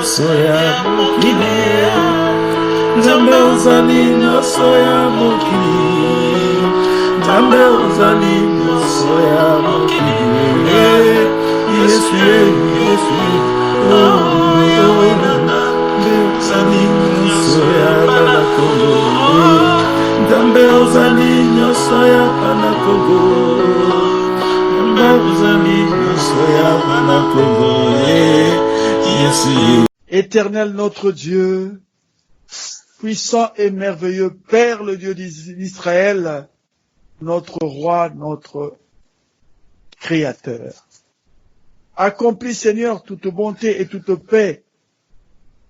Soya mokili Nzambe ozali nyonso ya mokili Nzambe ozali nyonso ya mokili Yesu Yesu Nzambe ozali nyonso ya bana Kongo Nzambe ozali nyonso ya bana Kongo Nzambe ozali nyonso ya bana Kongo Yesu. Éternel notre Dieu, puissant et merveilleux Père, le Dieu d'Israël, notre roi, notre créateur. Accomplis, Seigneur, toute bonté et toute paix.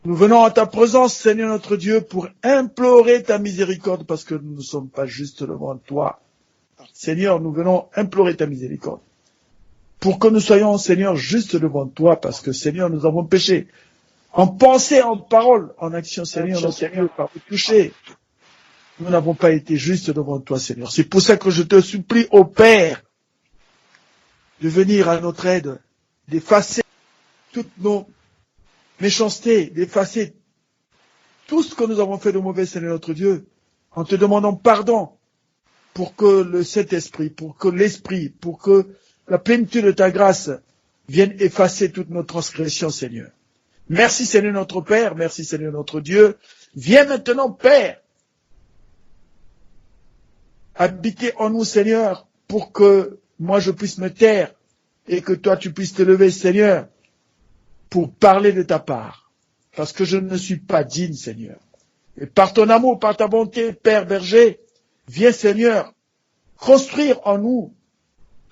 Nous venons à ta présence, Seigneur notre Dieu, pour implorer ta miséricorde, parce que nous ne sommes pas justes devant toi. Seigneur, nous venons implorer ta miséricorde. Pour que nous soyons, Seigneur, justes devant toi, parce que, Seigneur, nous avons péché. En pensée, en parole, en action, Seigneur, notre Dieu, par le toucher. Nous n'avons pas été justes devant toi, Seigneur. C'est pour ça que je te supplie, ô Père, de venir à notre aide, d'effacer toutes nos méchancetés, d'effacer tout ce que nous avons fait de mauvais, Seigneur notre Dieu, en te demandant pardon pour que le Saint-Esprit, pour que l'Esprit, pour que la plénitude de ta grâce vienne effacer toutes nos transgressions, Seigneur. Merci Seigneur notre Père, merci Seigneur notre Dieu. Viens maintenant, Père, habiter en nous, Seigneur, pour que moi je puisse me taire et que toi tu puisses te lever, Seigneur, pour parler de ta part. Parce que je ne suis pas digne, Seigneur. Et par ton amour, par ta bonté, Père berger, viens, Seigneur, construire en nous,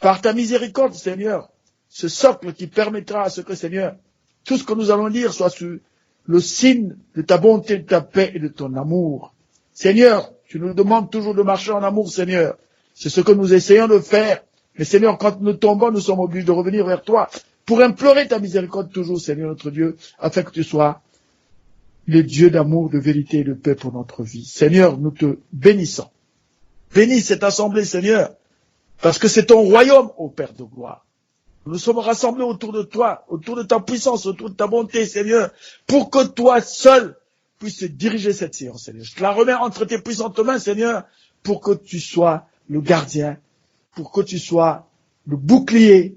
par ta miséricorde, Seigneur, ce socle qui permettra à ce que, Seigneur, tout ce que nous allons dire soit sous le signe de ta bonté, de ta paix et de ton amour. Seigneur, tu nous demandes toujours de marcher en amour, Seigneur. C'est ce que nous essayons de faire. Mais Seigneur, quand nous tombons, nous sommes obligés de revenir vers toi pour implorer ta miséricorde toujours, Seigneur notre Dieu, afin que tu sois le Dieu d'amour, de vérité et de paix pour notre vie. Seigneur, nous te bénissons. Bénis cette assemblée, Seigneur, parce que c'est ton royaume, ô Père de gloire. Nous sommes rassemblés autour de toi, autour de ta puissance, autour de ta bonté, Seigneur, pour que toi seul puisses diriger cette séance, Seigneur. Je te la remets entre tes puissantes mains, Seigneur, pour que tu sois le gardien, pour que tu sois le bouclier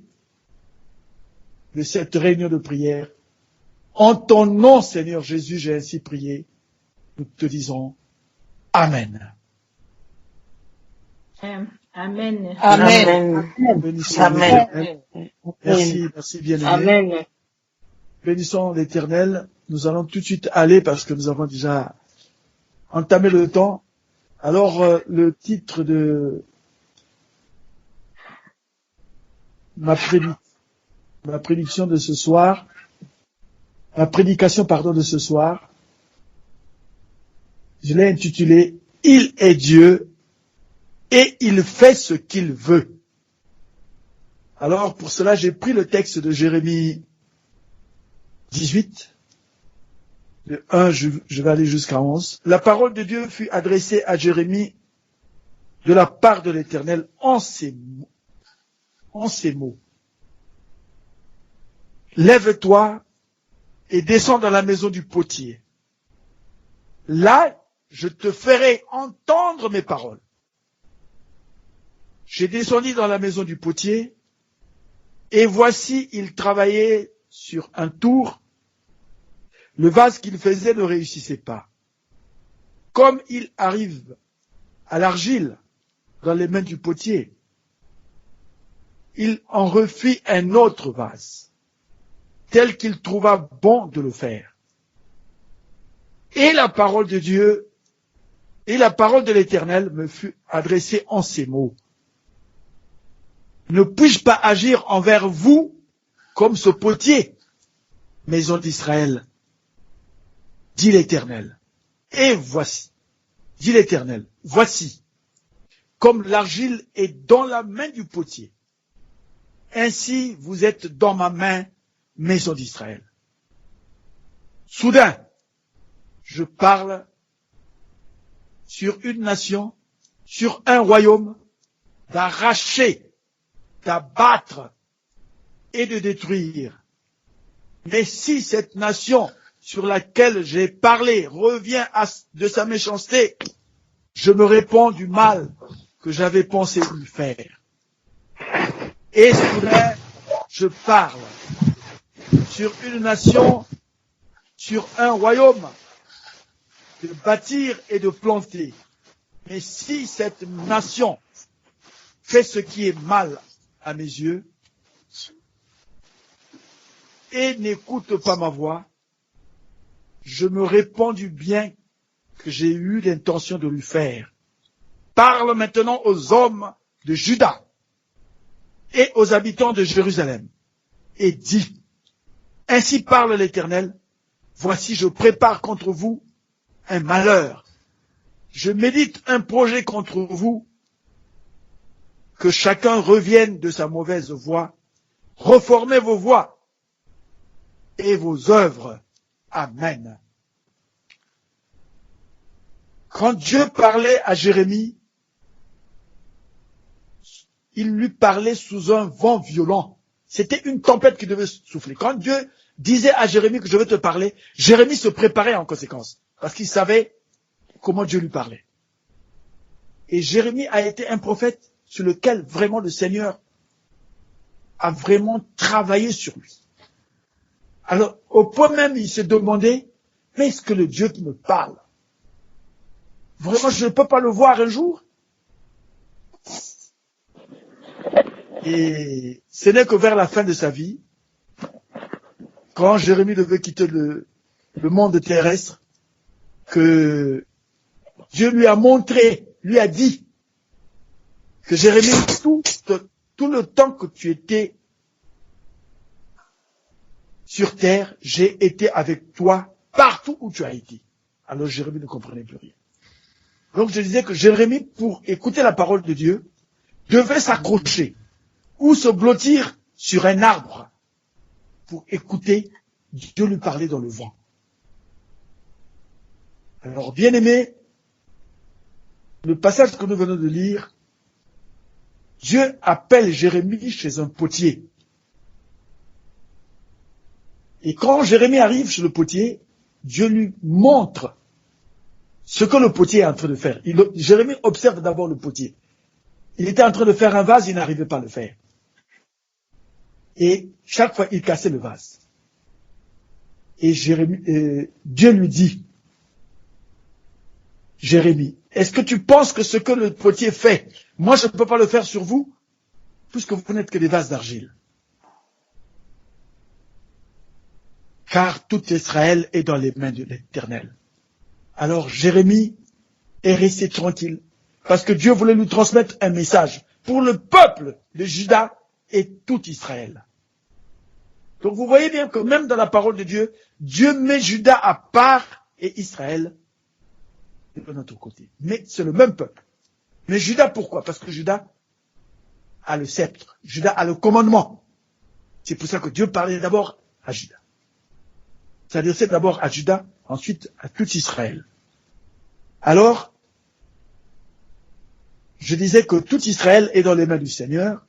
de cette réunion de prière. En ton nom, Seigneur Jésus, j'ai ainsi prié. Nous te disons Amen. Amen. Amen. Bénissons Amen. l'Éternel. Merci bien-aimé. Amen. Bénissons l'Éternel. Nous allons tout de suite aller parce que nous avons déjà entamé le temps. Alors, le titre de ma prédication de ce soir, je l'ai intitulé « Il est Dieu et il fait ce qu'il veut ». Alors, pour cela, j'ai pris le texte de Jérémie 18, de 1, je vais aller jusqu'à 11. La parole de Dieu fut adressée à Jérémie de la part de l'Éternel en ces mots. Lève-toi et descends dans la maison du potier. Là, je te ferai entendre mes paroles. J'ai descendu dans la maison du potier, et voici, il travaillait sur un tour. Le vase qu'il faisait ne réussissait pas. Comme il arrive à l'argile dans les mains du potier, il en refit un autre vase, tel qu'il trouva bon de le faire. Et la parole de Dieu, et la parole de l'Éternel me fut adressée en ces mots. Ne puis-je pas agir envers vous comme ce potier, maison d'Israël? Dit l'Éternel. Et voici, dit l'Éternel, voici, comme l'argile est dans la main du potier, ainsi vous êtes dans ma main, maison d'Israël. Soudain, je parle sur une nation, sur un royaume, d'arracher, d'abattre et de détruire. Mais si cette nation sur laquelle j'ai parlé revient de sa méchanceté, je me répands du mal que j'avais pensé lui faire. Et soudain, je parle sur une nation, sur un royaume, de bâtir et de planter. Mais si cette nation fait ce qui est mal à mes yeux et n'écoute pas ma voix, je me répands du bien que j'ai eu l'intention de lui faire. Parle maintenant aux hommes de Juda et aux habitants de Jérusalem et dis, ainsi parle l'Éternel, voici je prépare contre vous un malheur. Je médite un projet contre vous, que chacun revienne de sa mauvaise voie, reformez vos voies et vos œuvres. Amen. Quand Dieu parlait à Jérémie, il lui parlait sous un vent violent. C'était une tempête qui devait souffler. Quand Dieu disait à Jérémie que je vais te parler, Jérémie se préparait en conséquence, parce qu'il savait comment Dieu lui parlait. Et Jérémie a été un prophète sur lequel vraiment le Seigneur a vraiment travaillé sur lui. Alors, au point même, il s'est demandé, mais est-ce que le Dieu qui me parle, vraiment je ne peux pas le voir un jour? Et ce n'est que vers la fin de sa vie, quand Jérémie devait quitter le monde terrestre, que Dieu lui a montré, lui a dit que Jérémie, tout le temps que tu étais sur terre, j'ai été avec toi partout où tu as été. Alors Jérémie ne comprenait plus rien. Donc je disais que Jérémie, pour écouter la parole de Dieu, devait s'accrocher ou se blottir sur un arbre pour écouter Dieu lui parler dans le vent. Alors, bien aimé, le passage que nous venons de lire, Dieu appelle Jérémie chez un potier. Et quand Jérémie arrive chez le potier, Dieu lui montre ce que le potier est en train de faire. Jérémie observe d'abord le potier. Il était en train de faire un vase, il n'arrivait pas à le faire. Et chaque fois, il cassait le vase. Et Dieu lui dit, Jérémie, est-ce que tu penses que ce que le potier fait, moi je ne peux pas le faire sur vous, puisque vous n'êtes que des vases d'argile? Car tout Israël est dans les mains de l'Éternel. Alors Jérémie est resté tranquille, parce que Dieu voulait lui transmettre un message pour le peuple de Juda et tout Israël. Donc vous voyez bien que même dans la parole de Dieu, Dieu met Juda à part et Israël est de notre côté. Mais c'est le même peuple. Mais Juda, pourquoi? Parce que Juda a le sceptre, Juda a le commandement. C'est pour ça que Dieu parlait d'abord à Juda. C'est-à-dire c'est d'abord à Juda, ensuite à tout Israël. Alors, je disais que tout Israël est dans les mains du Seigneur,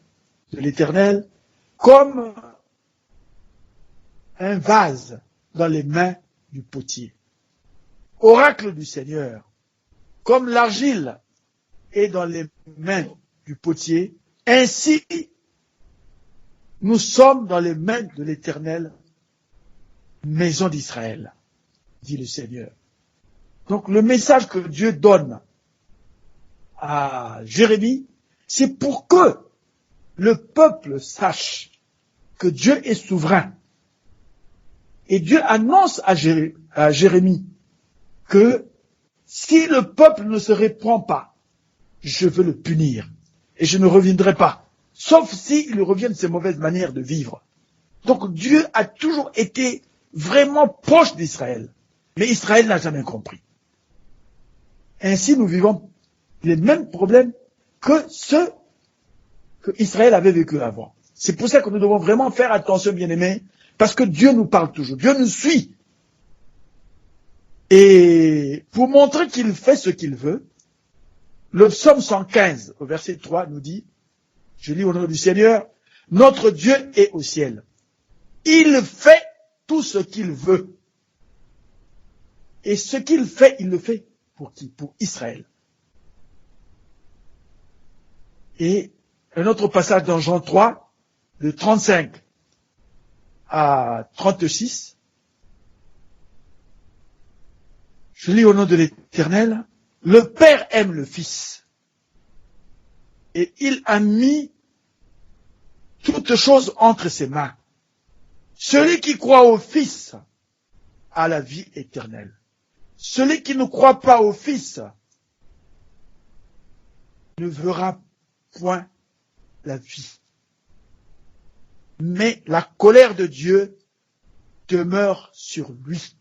de l'Éternel, comme un vase dans les mains du potier. Oracle du Seigneur, comme l'argile est dans les mains du potier, ainsi nous sommes dans les mains de l'Éternel, maison d'Israël, dit le Seigneur. Donc le message que Dieu donne à Jérémie, c'est pour que le peuple sache que Dieu est souverain. Et Dieu annonce à Jérémie que si le peuple ne se reprend pas, je veux le punir et je ne reviendrai pas, sauf s'il revient de ses mauvaises manières de vivre. Donc Dieu a toujours été vraiment proche d'Israël, mais Israël n'a jamais compris. Ainsi nous vivons les mêmes problèmes que ceux que Israël avait vécu avant. C'est pour ça que nous devons vraiment faire attention, bien-aimés, parce que Dieu nous parle toujours, Dieu nous suit. Et pour montrer qu'il fait ce qu'il veut, le psaume 115, au verset 3, nous dit, je lis au nom du Seigneur, Notre Dieu est au ciel. Il fait tout ce qu'il veut. Et ce qu'il fait, il le fait pour qui? Pour Israël. Et un autre passage dans Jean 3, de 35 à 36. Je lis au nom de l'Éternel. Le Père aime le Fils. Et il a mis toutes choses entre ses mains. Celui qui croit au Fils a la vie éternelle. Celui qui ne croit pas au Fils ne verra point la vie. Mais la colère de Dieu demeure sur lui.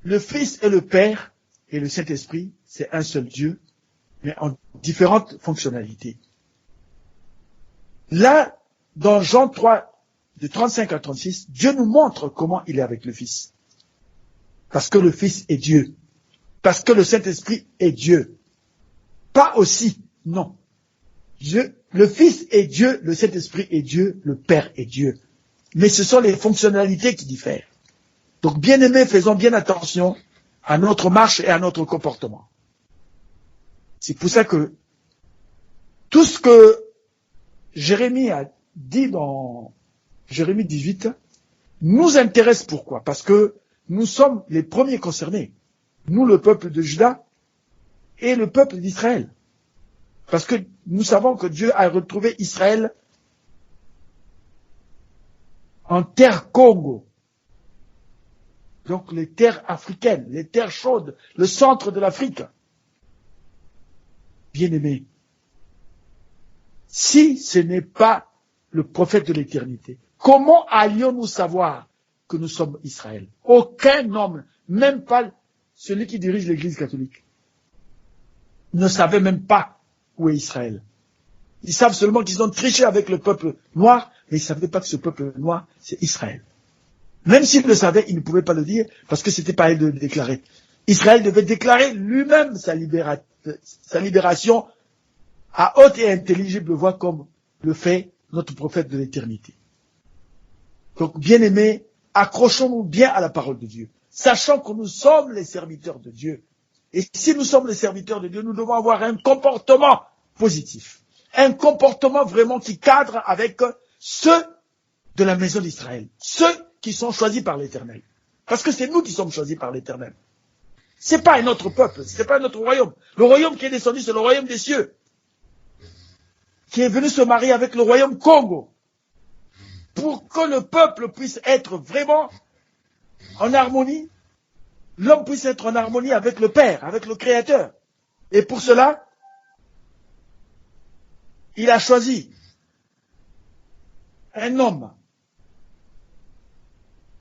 Le Fils et le Père et le Saint-Esprit, c'est un seul Dieu, mais en différentes fonctionnalités. Là, dans Jean 3, de 35 à 36, Dieu nous montre comment il est avec le Fils. Parce que le Fils est Dieu. Parce que le Saint-Esprit est Dieu. Pas aussi, non. Le Fils est Dieu, le Saint-Esprit est Dieu, le Père est Dieu. Mais ce sont les fonctionnalités qui diffèrent. Donc, bien-aimés, faisons bien attention à notre marche et à notre comportement. C'est pour ça que tout ce que Jérémie a dit dans Jérémie 18 nous intéresse. Pourquoi? Parce que nous sommes les premiers concernés. Nous, le peuple de Juda et le peuple d'Israël. Parce que nous savons que Dieu a retrouvé Israël en terre Congo. Donc les terres africaines, les terres chaudes, le centre de l'Afrique. Bien-aimés, si ce n'est pas le prophète de l'éternité, comment allions-nous savoir que nous sommes Israël? Aucun homme, même pas celui qui dirige l'Église catholique, ne savait même pas où est Israël. Ils savent seulement qu'ils ont triché avec le peuple noir, mais ils ne savaient pas que ce peuple noir, c'est Israël. Même s'ils le savaient, ils ne pouvaient pas le dire, parce que c'était pas à eux de le déclarer. Israël devait déclarer lui-même sa libération à haute et intelligible voix, comme le fait notre prophète de l'éternité. Donc, bien-aimés, accrochons-nous bien à la parole de Dieu, sachant que nous sommes les serviteurs de Dieu. Et si nous sommes les serviteurs de Dieu, nous devons avoir un comportement positif. Un comportement vraiment qui cadre avec ceux de la maison d'Israël. Ceux qui sont choisis par l'Éternel. Parce que c'est nous qui sommes choisis par l'Éternel. C'est pas un autre peuple, c'est pas un autre royaume. Le royaume qui est descendu, c'est le royaume des cieux. Qui est venu se marier avec le royaume Congo. Pour que le peuple puisse être vraiment en harmonie, l'homme puisse être en harmonie avec le Père, avec le Créateur. Et pour cela, il a choisi un homme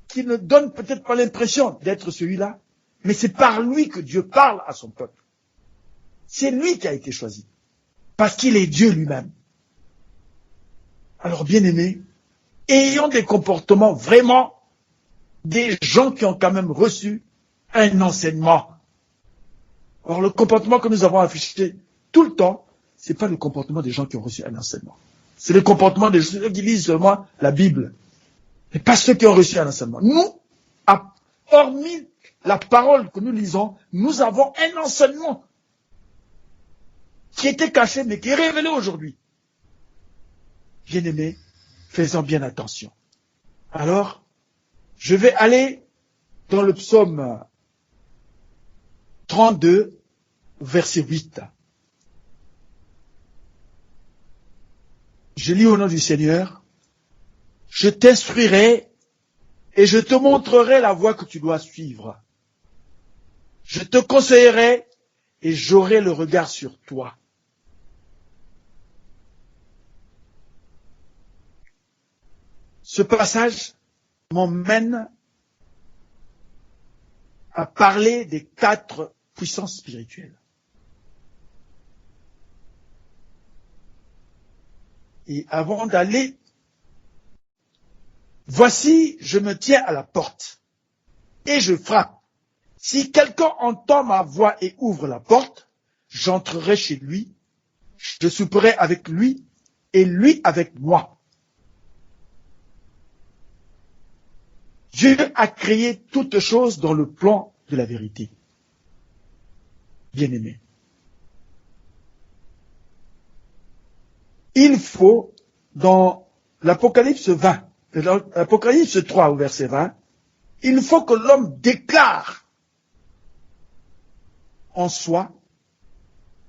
qui ne donne peut-être pas l'impression d'être celui-là, mais c'est par lui que Dieu parle à son peuple. C'est lui qui a été choisi, parce qu'il est Dieu lui-même. Alors, bien-aimés, ayons des comportements vraiment des gens qui ont quand même reçu un enseignement. Or, le comportement que nous avons affiché tout le temps, c'est pas le comportement des gens qui ont reçu un enseignement. C'est le comportement des gens qui lisent seulement la Bible. Et pas ceux qui ont reçu un enseignement. Nous, hormis la parole que nous lisons, nous avons un enseignement qui était caché, mais qui est révélé aujourd'hui. Bien-aimés, faisons bien attention. Alors, je vais aller dans le psaume 32, verset 8. Je lis au nom du Seigneur. Je t'instruirai et je te montrerai la voie que tu dois suivre. Je te conseillerai et j'aurai le regard sur toi. Ce passage m'emmène à parler des 4 puissances spirituelles. Et avant d'aller, voici, je me tiens à la porte et je frappe. Si quelqu'un entend ma voix et ouvre la porte, j'entrerai chez lui, je souperai avec lui et lui avec moi. Dieu a créé toutes choses dans le plan de la vérité. Bien-aimé. Il faut, dans l'Apocalypse 20, l'Apocalypse 3 au verset 20, il faut que l'homme déclare en soi,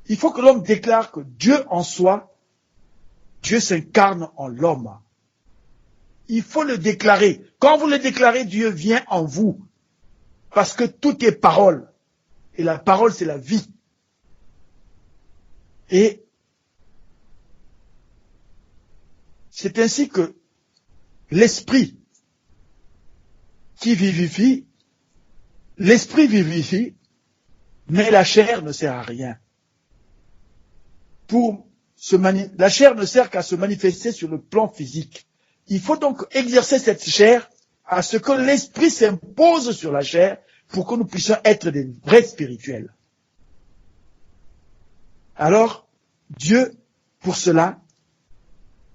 il faut que l'homme déclare que Dieu en soi, Dieu s'incarne en l'homme. Il faut le déclarer. Quand vous le déclarez, Dieu vient en vous. Parce que tout est parole. Et la parole, c'est la vie. Et c'est ainsi que l'esprit qui vivifie, l'esprit vivifie, mais la chair ne sert à rien. La chair ne sert qu'à se manifester sur le plan physique. Il faut donc exercer cette chair à ce que l'esprit s'impose sur la chair pour que nous puissions être des vrais spirituels. Alors, Dieu, pour cela,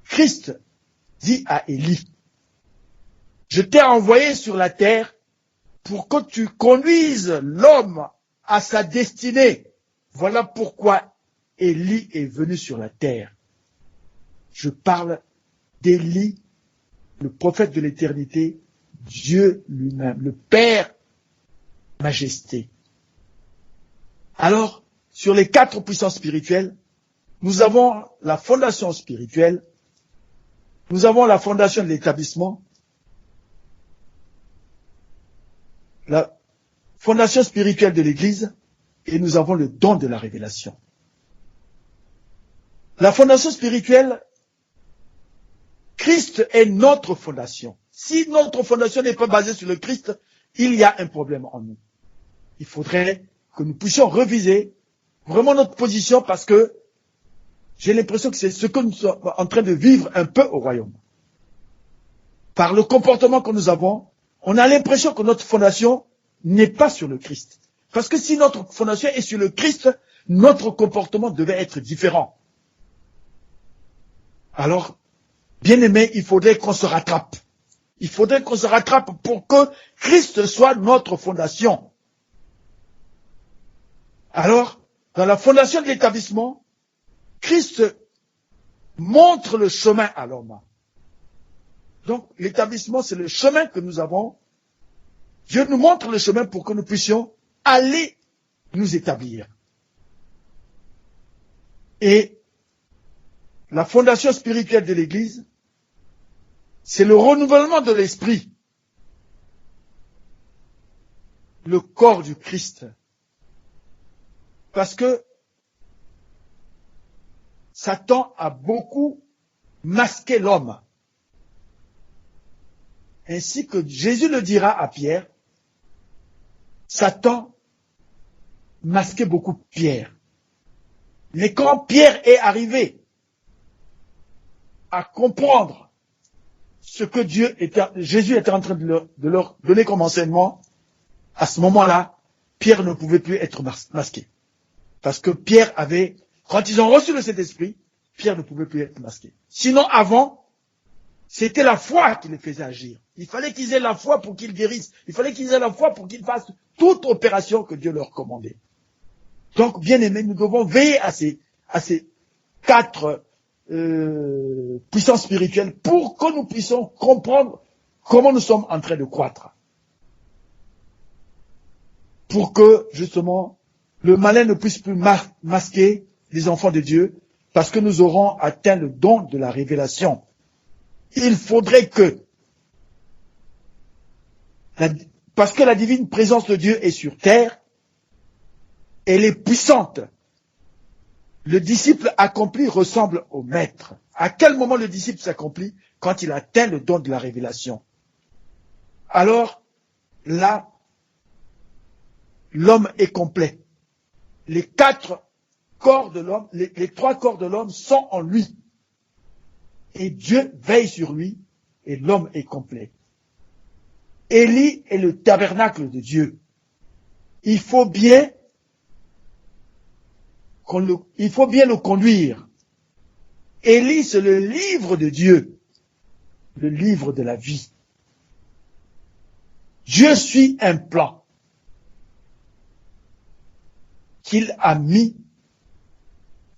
Christ dit à Élie, je t'ai envoyé sur la terre pour que tu conduises l'homme à sa destinée. Voilà pourquoi Élie est venu sur la terre. Je parle d'Élie, le prophète de l'éternité, Dieu lui-même, le Père Majesté. Alors, sur les 4 puissances spirituelles, nous avons la fondation spirituelle, nous avons la fondation de l'établissement, la fondation spirituelle de l'Église, et nous avons le don de la révélation. La fondation spirituelle, Christ est notre fondation. Si notre fondation n'est pas basée sur le Christ, il y a un problème en nous. Il faudrait que nous puissions reviser vraiment notre position parce que j'ai l'impression que c'est ce que nous sommes en train de vivre un peu au royaume. Par le comportement que nous avons, on a l'impression que notre fondation n'est pas sur le Christ. Parce que si notre fondation est sur le Christ, notre comportement devait être différent. Alors, bien aimé, il faudrait qu'on se rattrape. Il faudrait qu'on se rattrape pour que Christ soit notre fondation. Alors, dans la fondation de l'établissement, Christ montre le chemin à l'homme. Donc, l'établissement, c'est le chemin que nous avons. Dieu nous montre le chemin pour que nous puissions aller nous établir. Et la fondation spirituelle de l'Église, c'est le renouvellement de l'esprit. Le corps du Christ. Parce que Satan a beaucoup masqué l'homme. Ainsi que Jésus le dira à Pierre, Satan masquait beaucoup Pierre. Mais quand Pierre est arrivé à comprendre ce que Jésus était en train de leur donner comme enseignement, à ce moment-là, Pierre ne pouvait plus être masqué. Parce que Pierre avait, quand ils ont reçu le Saint-Esprit, Pierre ne pouvait plus être masqué. Sinon, avant, c'était la foi qui les faisait agir. Il fallait qu'ils aient la foi pour qu'ils guérissent. Il fallait qu'ils aient la foi pour qu'ils fassent toute opération que Dieu leur commandait. Donc, bien aimés, nous devons veiller à ces 4 puissances spirituelles pour que nous puissions comprendre comment nous sommes en train de croître. Pour que, justement, le malin ne puisse plus masquer les enfants de Dieu, parce que nous aurons atteint le don de la révélation. Il faudrait que, parce que la divine présence de Dieu est sur terre, elle est puissante. Le disciple accompli ressemble au maître. À quel moment le disciple s'accomplit? Quand il atteint le don de la révélation. Alors, là, l'homme est complet. Les 4 corps de l'homme, les 3 corps de l'homme sont en lui. Et Dieu veille sur lui, et l'homme est complet. Élie est le tabernacle de Dieu. Il faut bien il faut bien le conduire. Élie, c'est le livre de Dieu, le livre de la vie. Dieu suit un plan qu'il a mis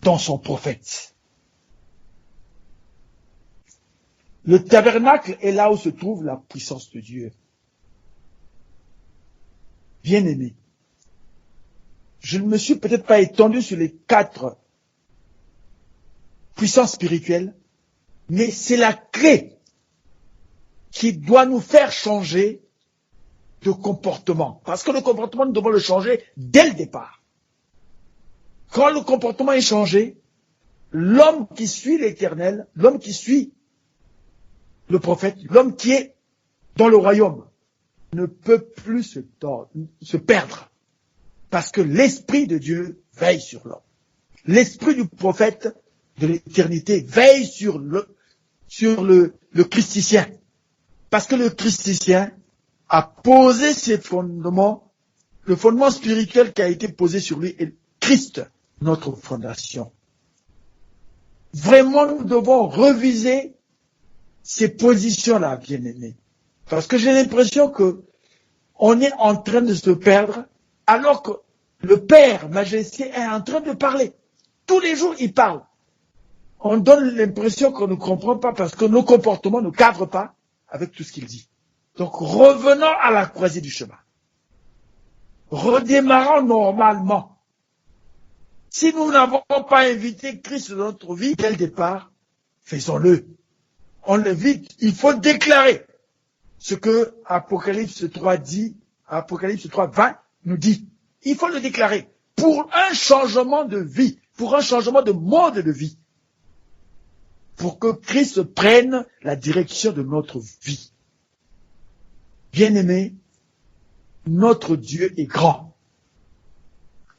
dans son prophète. Le tabernacle est là où se trouve la puissance de Dieu. Bien-aimé, je ne me suis peut-être pas étendu sur les 4 puissances spirituelles, mais c'est la clé qui doit nous faire changer de comportement. Parce que le comportement, nous devons le changer dès le départ. Quand le comportement est changé, l'homme qui suit l'Éternel, l'homme qui suit le prophète, l'homme qui est dans le royaume, ne peut plus se perdre. Parce que l'Esprit de Dieu veille sur l'homme. L'Esprit du prophète de l'éternité veille sur le christicien. Parce que le christicien a posé ses fondements, le fondement spirituel qui a été posé sur lui est Christ, notre fondation. Vraiment, nous devons reviser ces positions-là, bien-aimés. Parce que j'ai l'impression que on est en train de se perdre, alors que le Père Majesté est en train de parler. Tous les jours, il parle. On donne l'impression qu'on ne comprend pas parce que nos comportements ne cadrent pas avec tout ce qu'il dit. Donc, revenons à la croisée du chemin. Redémarrons normalement. Si nous n'avons pas invité Christ dans notre vie dès le départ, faisons-le. On l'invite, il faut déclarer ce que Apocalypse 3 dit, Apocalypse 3, 20 nous dit. Il faut le déclarer pour un changement de vie, pour un changement de mode de vie, pour que Christ prenne la direction de notre vie. Bien-aimés, notre Dieu est grand.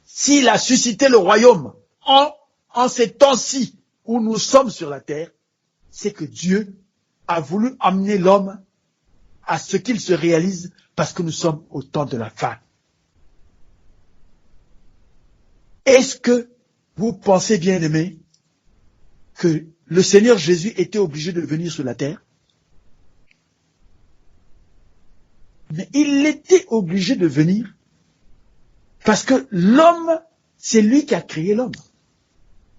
S'il a suscité le royaume en ces temps-ci où nous sommes sur la terre, c'est que Dieu a voulu amener l'homme à ce qu'il se réalise parce que nous sommes au temps de la fin. Est-ce que vous pensez, bien-aimés, que le Seigneur Jésus était obligé de venir sur la terre? Mais il était obligé de venir parce que l'homme, c'est lui qui a créé l'homme.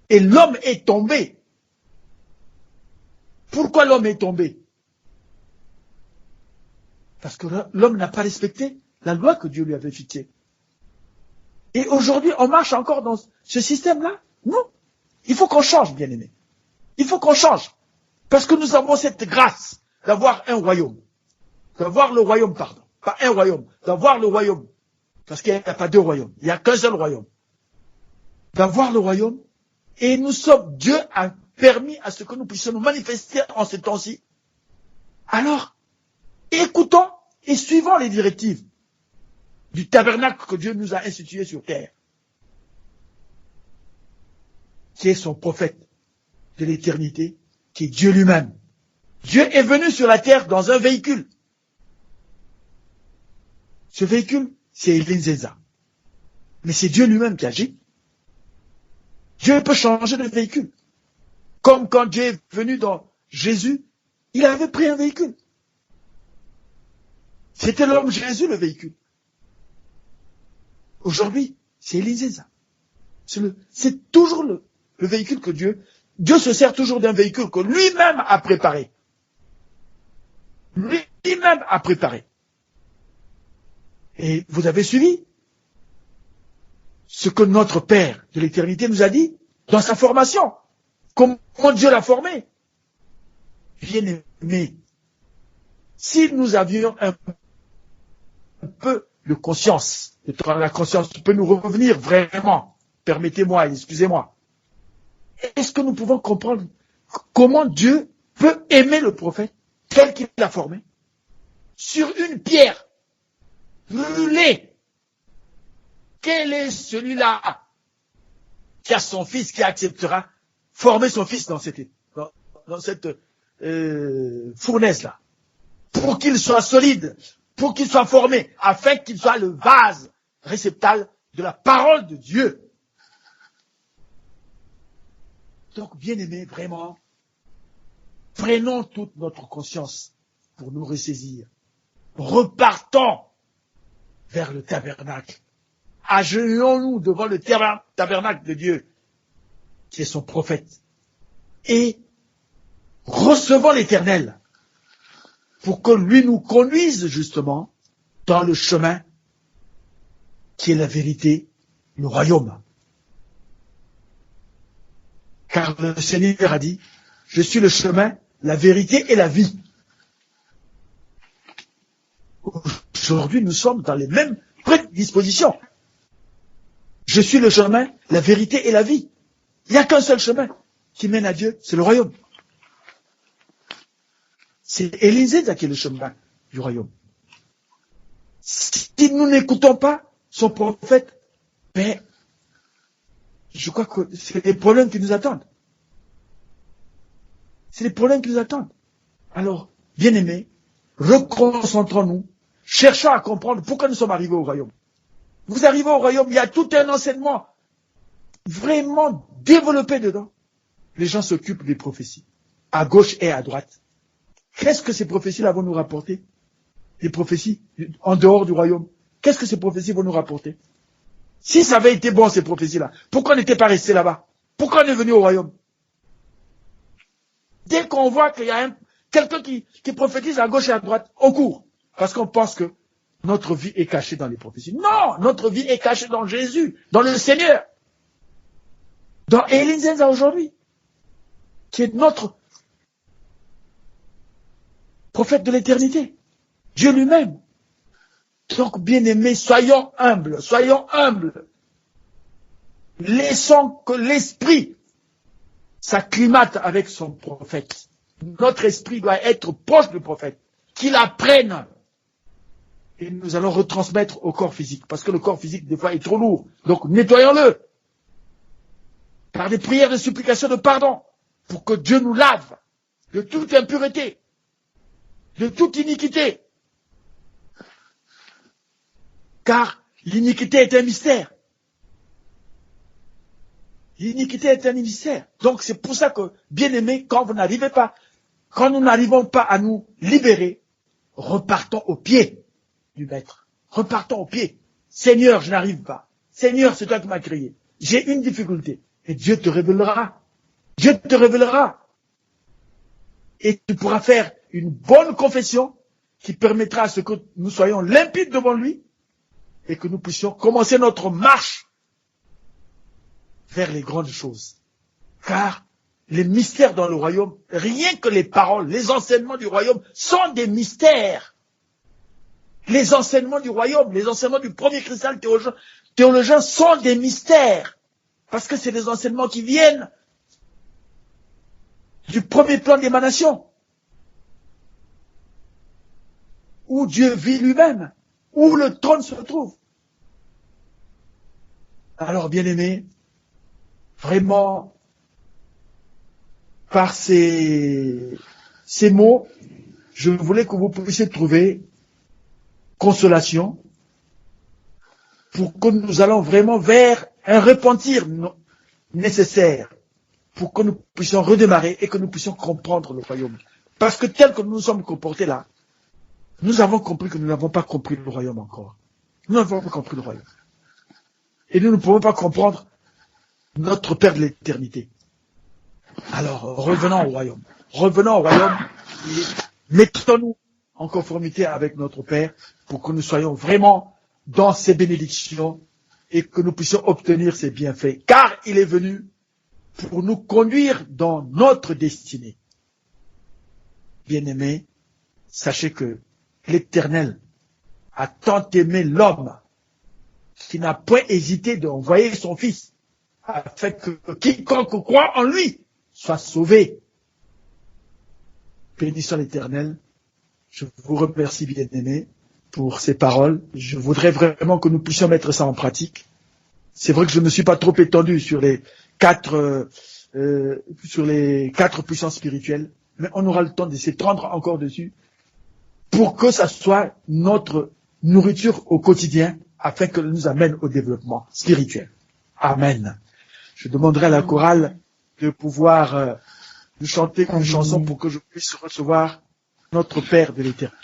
Et l'homme est tombé. Pourquoi l'homme est tombé? Parce que l'homme n'a pas respecté la loi que Dieu lui avait fixée. Et aujourd'hui, on marche encore dans ce système-là? Non. Il faut qu'on change, bien-aimés. Il faut qu'on change. Parce que nous avons cette grâce d'avoir un royaume. D'avoir le royaume, pardon. Pas un royaume. D'avoir le royaume. Parce qu'il n'y a pas deux royaumes. Il n'y a qu'un seul royaume. D'avoir le royaume. Et Dieu a permis à ce que nous puissions nous manifester en ces temps-ci. Alors, écoutons et suivons les directives du tabernacle que Dieu nous a institué sur terre, qui est son prophète de l'éternité, qui est Dieu lui-même. Dieu est venu sur la terre dans un véhicule. Ce véhicule, c'est Elinzeza. Mais c'est Dieu lui-même qui agit. Dieu peut changer de véhicule. Comme quand Dieu est venu dans Jésus, il avait pris un véhicule. C'était l'homme Jésus, le véhicule. Aujourd'hui, c'est Elinzeza. C'est toujours le véhicule que Dieu se sert toujours d'un véhicule que lui-même a préparé. Lui-même a préparé. Et vous avez suivi ce que notre Père de l'éternité nous a dit dans sa formation. Comment Dieu l'a formé. Bien-aimés, si nous avions un peu de conscience, la conscience peut nous revenir vraiment, permettez-moi, excusez-moi. Est-ce que nous pouvons comprendre comment Dieu peut aimer le prophète tel qu'il l'a formé sur une pierre brûlée? Quel est celui-là qui a son fils, qui acceptera former son fils dans cette fournaise-là, pour qu'il soit solide, pour qu'il soit formé, afin qu'il soit le vase réceptacle de la parole de Dieu. Donc, bien-aimés, vraiment, prenons toute notre conscience pour nous ressaisir. Repartons vers le tabernacle. Agenouillons-nous devant le tabernacle de Dieu, qui est son prophète. Et recevons l'Éternel pour que lui nous conduise justement dans le chemin qui est la vérité, le royaume. Car le Seigneur a dit, je suis le chemin, la vérité et la vie. Aujourd'hui, nous sommes dans les mêmes prédispositions. Je suis le chemin, la vérité et la vie. Il n'y a qu'un seul chemin qui mène à Dieu, c'est le royaume. C'est Élisée qui est le chemin du royaume. Si nous n'écoutons pas son prophète, ben, je crois que c'est des problèmes qui nous attendent. C'est des problèmes qui nous attendent. Alors, bien-aimés, reconcentrons-nous, cherchons à comprendre pourquoi nous sommes arrivés au royaume. Vous arrivez au royaume, il y a tout un enseignement vraiment développé dedans. Les gens s'occupent des prophéties, à gauche et à droite. Qu'est-ce que ces prophéties-là vont nous rapporter? Des prophéties en dehors du royaume. Qu'est-ce que ces prophéties vont nous rapporter? Si ça avait été bon, ces prophéties-là, pourquoi on n'était pas resté là-bas? Pourquoi on est venu au royaume? Dès qu'on voit qu'il y a quelqu'un qui prophétise à gauche et à droite, on court. Parce qu'on pense que notre vie est cachée dans les prophéties. Non, notre vie est cachée dans Jésus, dans le Seigneur. Dans Élisée aujourd'hui, qui est notre prophète de l'éternité. Dieu lui-même. Donc, bien-aimés, soyons humbles, soyons humbles. Laissons que l'esprit s'acclimate avec son prophète. Notre esprit doit être proche du prophète, qu'il apprenne. Et nous allons retransmettre au corps physique, parce que le corps physique, des fois, est trop lourd. Donc, nettoyons-le. Par des prières de supplication de pardon, pour que Dieu nous lave de toute impureté, de toute iniquité. Car l'iniquité est un mystère. L'iniquité est un mystère. Donc c'est pour ça que, bien-aimés, quand nous n'arrivons pas à nous libérer, repartons au pied du Maître. Repartons au pied. Seigneur, je n'arrive pas. Seigneur, c'est toi qui m'as créé. J'ai une difficulté. Et Dieu te révélera. Dieu te révélera. Et tu pourras faire une bonne confession qui permettra à ce que nous soyons limpides devant lui et que nous puissions commencer notre marche vers les grandes choses. Car les mystères dans le royaume, rien que les paroles, les enseignements du royaume sont des mystères. Les enseignements du royaume, les enseignements du premier cristal théologien sont des mystères. Parce que c'est des enseignements qui viennent du premier plan d'émanation. Où Dieu vit lui-même, où le trône se trouve. Alors, bien-aimés, vraiment, par ces mots, je voulais que vous puissiez trouver consolation pour que nous allons vraiment vers un repentir nécessaire pour que nous puissions redémarrer et que nous puissions comprendre le royaume. Parce que tel que nous nous sommes comportés là, nous avons compris que nous n'avons pas compris le royaume encore. Nous n'avons pas compris le royaume. Et nous ne pouvons pas comprendre notre Père de l'éternité. Alors, revenons au royaume. Revenons au royaume et mettons-nous en conformité avec notre Père pour que nous soyons vraiment dans ses bénédictions et que nous puissions obtenir ses bienfaits. Car il est venu pour nous conduire dans notre destinée. Bien-aimés, sachez que l'Éternel a tant aimé l'homme qui n'a point hésité d'envoyer son Fils afin que quiconque croit en lui soit sauvé. Bénissons l'Éternel. Je vous remercie, bien-aimés, pour ces paroles. Je voudrais vraiment que nous puissions mettre ça en pratique. C'est vrai que je ne me suis pas trop étendu sur les quatre puissances spirituelles, mais on aura le temps de s'étendre encore dessus pour que ça soit notre nourriture au quotidien afin qu'elle nous amène au développement spirituel. Amen. Je demanderai à la chorale de pouvoir nous chanter une chanson pour que je puisse recevoir notre Père de l'éternel.